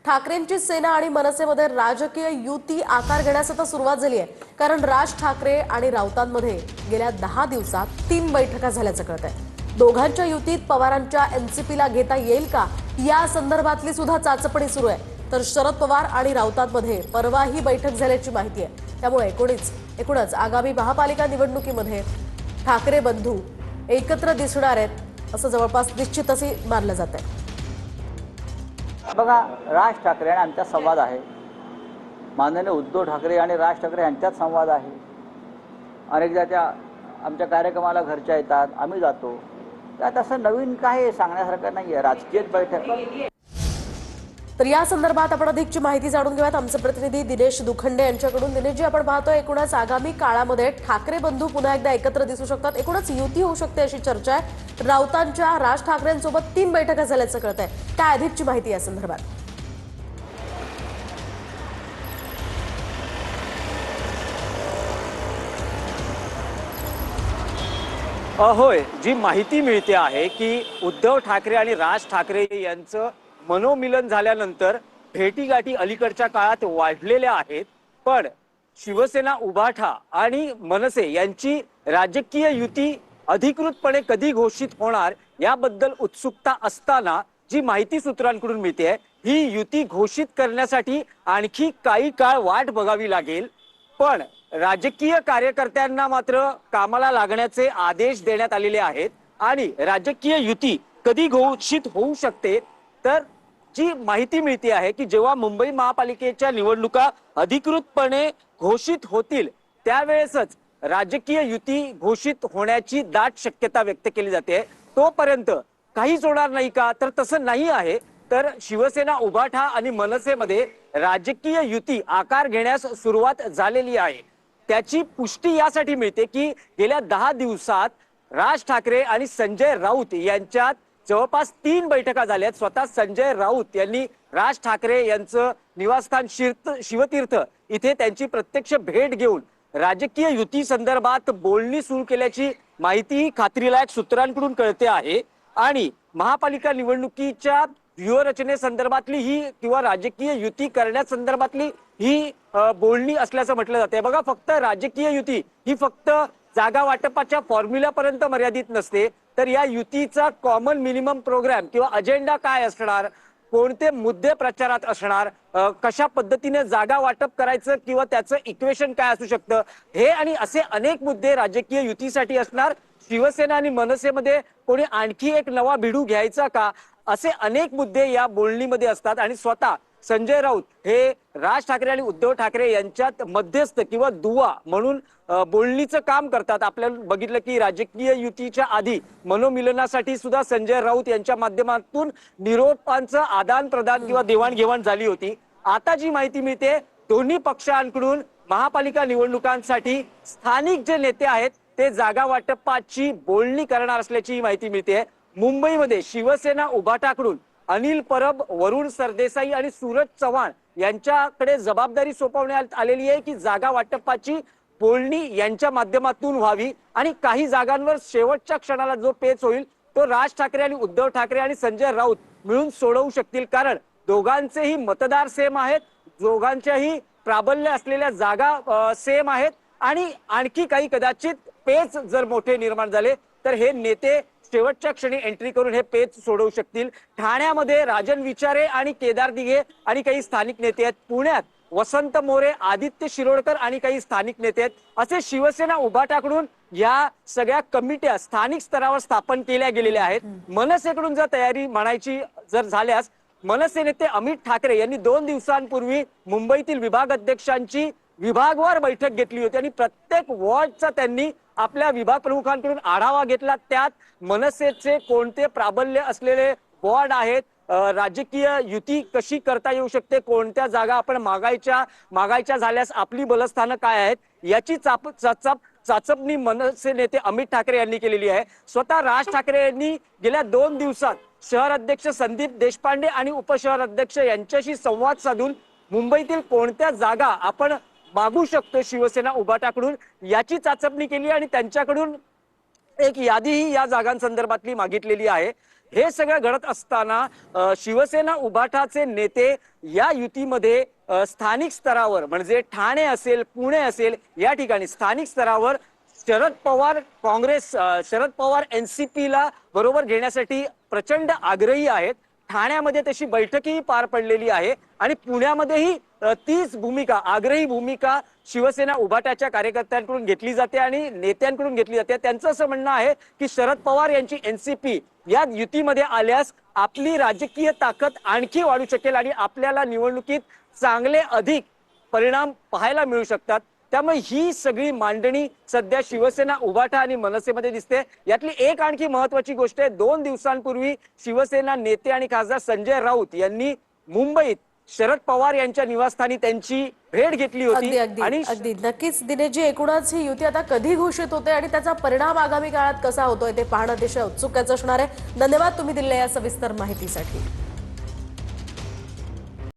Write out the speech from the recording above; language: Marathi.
ठाकरेंची सेना आणि मनसेमध्ये राजकीय युती आकार घेण्यास आता सुरुवात झाली आहे। कारण राज ठाकरे आणि राऊतांमध्ये गेल्या 10 दिवसात 3 बैठका झाल्याचं कळतंय। दोघांच्या युतीत पवारांच्या एनसीपीला घेता येईल का या संदर्भातली सुद्धा चाचपणी सुरू आहे। तर शरद पवार आणि राऊतांमध्ये परवा ही बैठक झाल्याची माहिती आहे। त्यामुळे एकूणच आगामी महापालिका निवडणुकीमध्ये ठाकरे बंधू एकत्र दिसणार आहेत असं जवळपास निश्चितच मानलं जातंय। बघा, राज ठाकरे आणि आमचा संवाद आहे। माननीय उद्धव ठाकरे आणि राज ठाकरे यांच्यात संवाद आहे। अनेकदा त्या आमच्या कार्यक्रमाला घरच्या येतात, आम्ही जातो। त्यात असं नवीन काय सांगण्यासारखं नाही आहे। राजकीय बैठक। तर या संदर्भात आपण अधिकची माहिती जाणून घेऊयात आमचे प्रतिनिधी दिनेश दुखंडे यांच्याकडून। दिनेशजी, आपण पाहतोय एकूणच आगामी काळामध्ये ठाकरे बंधू पुन्हा एकदा एकत्र दिसू शकतात, एकूणच युती होऊ शकते अशी चर्चा आहे। राऊतांच्या राज ठाकरेंसोबत 3 बैठका झाल्याचं कळतंय। काय अधिकची माहिती या संदर्भात? होय, जी माहिती मिळते आहे की उद्धव ठाकरे आणि राज ठाकरे यांचं मनोमिलन झाल्यानंतर भेटीगाठी अलीकडच्या काळात वाढलेल्या आहेत। पण शिवसेना उभाठा आणि मनसे यांची राजकीय युती अधिकृतपणे कधी घोषित होणार याबद्दल उत्सुकता असताना जी माहिती सूत्रांकडून मिळते ही युती घोषित करण्यासाठी आणखी काही काळ वाट बघावी लागेल। पण राजकीय कार्यकर्त्यांना मात्र कामाला लागण्याचे आदेश देण्यात आलेले आहेत आणि राजकीय युती कधी घोषित होऊ शकते तर जी माहिती मिळते आहे की जेव्हा मुंबई महापालिकेच्या निवडणुका अधिकृतपणे घोषित होतील त्यावेळेसच राजकीय युती घोषित होण्याची दाट शक्यता व्यक्त केली जाते। तोपर्यंत काहीच होणार नाही का? तर तसं नाही आहे। तर शिवसेना उभाठा आणि मनसेमध्ये राजकीय युती आकार घेण्यास सुरुवात झालेली आहे। त्याची पुष्टी यासाठी मिळते की गेल्या 10 दिवसात राज ठाकरे आणि संजय राऊत यांच्यात जवळपास 3 बैठका झाल्यात। स्वतः संजय राऊत यांनी राज ठाकरे यांचं निवासस्थान शिवतीर्थ इथे त्यांची प्रत्यक्ष भेट घेऊन राजकीय युती संदर्भात बोलणी सुरू केल्याची माहिती खात्रीलायक सूत्रांकडून कळते आहे। आणि महापालिका निवडणुकीच्या व्यूहरचनेसंदर्भातली ही किंवा राजकीय युती करण्यासंदर्भातली ही बोलणी असल्याचं म्हटलं जाते। बघा, फक्त राजकीय युती ही फक्त जागा वाटपाच्या फॉर्म्युल्यापर्यंत मर्यादित नसते, तर या युतीचा कॉमन मिनिमम प्रोग्राम किंवा अजेंडा काय असणार, कोणते मुद्दे प्रचारात असणार, कशा पद्धतीने जागा वाटप करायचं किंवा त्याचं इक्वेशन काय असू शकतं, हे आणि असे अनेक मुद्दे राजकीय युतीसाठी असणार। शिवसेना आणि मनसेमध्ये कोणी आणखी एक नवा भिडू घ्यायचा का, असे अनेक मुद्दे या बोलणीमध्ये असतात। आणि स्वतः संजय राऊत हे राज ठाकरे आणि उद्धव ठाकरे यांच्यात मध्यस्थ किंवा दुवा म्हणून बोलणीचं काम करतात। आपल्याला बघितलं की राजकीय युतीच्या आधी मनोमिलनासाठी सुद्धा संजय राऊत यांच्या माध्यमातून निरोपांचं आदान प्रदान किंवा देवाणघेवाण झाली होती। आता जी माहिती मिळते दोन्ही पक्षांकडून महापालिका निवडणुकांसाठी स्थानिक जे नेते आहेत ते जागा वाटपाची बोलणी करणार असल्याची माहिती मिळते। मुंबईमध्ये शिवसेना उभाटाकडून अनिल परब, वरुण सरदेसाई आणि सूरज चव्हाण यांच्याकडे जबाबदारी सोपवण्यात आलेली आहे की जागा वाटपाची बोलणी यांच्या माध्यमातून व्हावी आणि काही जागांवर शेवटच्या क्षणाला जो पेच होईल तो राज ठाकरे आणि उद्धव ठाकरे आणि संजय राऊत मिळून सोडवू शकतील। कारण दोघांचेही मतदार सेम आहेत, दोघांच्याही प्राबल्य असलेल्या जागा सेम आहेत आणि आणखी काही कदाचित पेच जर मोठे निर्माण झाले तर हे नेते शेवटच्या क्षणी एंट्री करून हे पेच सोडवू शकतील। ठाण्यामध्ये राजन विचारे आणि केदार दिघे आणि काही स्थानिक नेते आहेत। पुण्यात वसंत मोरे, आदित्य शिरोडकर आणि काही स्थानिक नेते आहेत। असे शिवसेना उभाटाकडून या सगळ्या कमिट्या स्थानिक स्तरावर स्थापन केल्या गेलेल्या आहेत। मनसेकडून जर तयारी म्हणायची जर झाल्यास मनसे नेते अमित ठाकरे यांनी 2 दिवसांपूर्वी मुंबईतील विभाग अध्यक्षांची विभागवार बैठक घेतली होती आणि प्रत्येक वॉर्डचा त्यांनी आपल्या विभाग प्रमुखांकडून आढावा घेतला। त्यात मनसेचे कोणते प्राबल्य असलेले वॉर्ड आहेत, राजकीय युती कशी करता येऊ शकते, कोणत्या जागा आपण मागायच्या झाल्यास आपली बलस्थानं काय आहेत याची चाचपणी मनसे नेते अमित ठाकरे यांनी केलेली आहे। स्वतः राज ठाकरे यांनी गेल्या 2 दिवसात शहर अध्यक्ष संदीप देशपांडे आणि उपशहर अध्यक्ष यांच्याशी संवाद साधून मुंबईतील कोणत्या जागा आपण मागू शकतो शिवसेना उभाटाकडून याची चाचपणी केली आणि त्यांच्याकडून एक यादीही या जागांसंदर्भातली मागितलेली आहे। हे सगळं घडत असताना शिवसेना उभाठाचे नेते या युतीमध्ये स्थानिक स्तरावर म्हणजे ठाणे असेल, पुणे असेल, या ठिकाणी स्थानिक स्तरावर शरद पवार काँग्रेस, शरद पवार NCP ला बरोबर घेण्यासाठी प्रचंड आग्रही आहेत. ठाण्यामध्ये तशी बैठकही पार पडलेली आहे आणि पुण्यामध्येही तीच भूमिका, आग्रही भूमिका शिवसेना उभाटाच्या कार्यकर्त्यांकडून घेतली जाते आणि नेत्यांकडून घेतली जाते. त्यांचं असं म्हणणं आहे की शरद पवार यांची NCP या युतीमध्ये आल्यास आपली राजकीय ताकद आणखी वाढू शकेल आणि आपल्याला निवडणुकीत चांगले अधिक परिणाम पाहायला मिळू शकतात. त्यामुळे ही सगळी मांडणी सध्या शिवसेना उभाटा आणि मनसेमध्ये दिसते. यातली एक आणखी महत्वाची गोष्ट आहे, 2 दिवसांपूर्वी शिवसेना नेते आणि खासदार संजय राऊत यांनी मुंबईत शरद पवार यांच्या निवासस्थानी त्यांची भेट घेतली होती. आणि अगदी नक्कीच दिनेशजी, एकूणच ही युती आता कधी घोषित होते आणि त्याचा परिणाम आगामी काळात कसा होतोय ते पाहणं अतिशय उत्सुकाचं असणार आहे. धन्यवाद तुम्ही दिलेल्या या सविस्तर माहितीसाठी.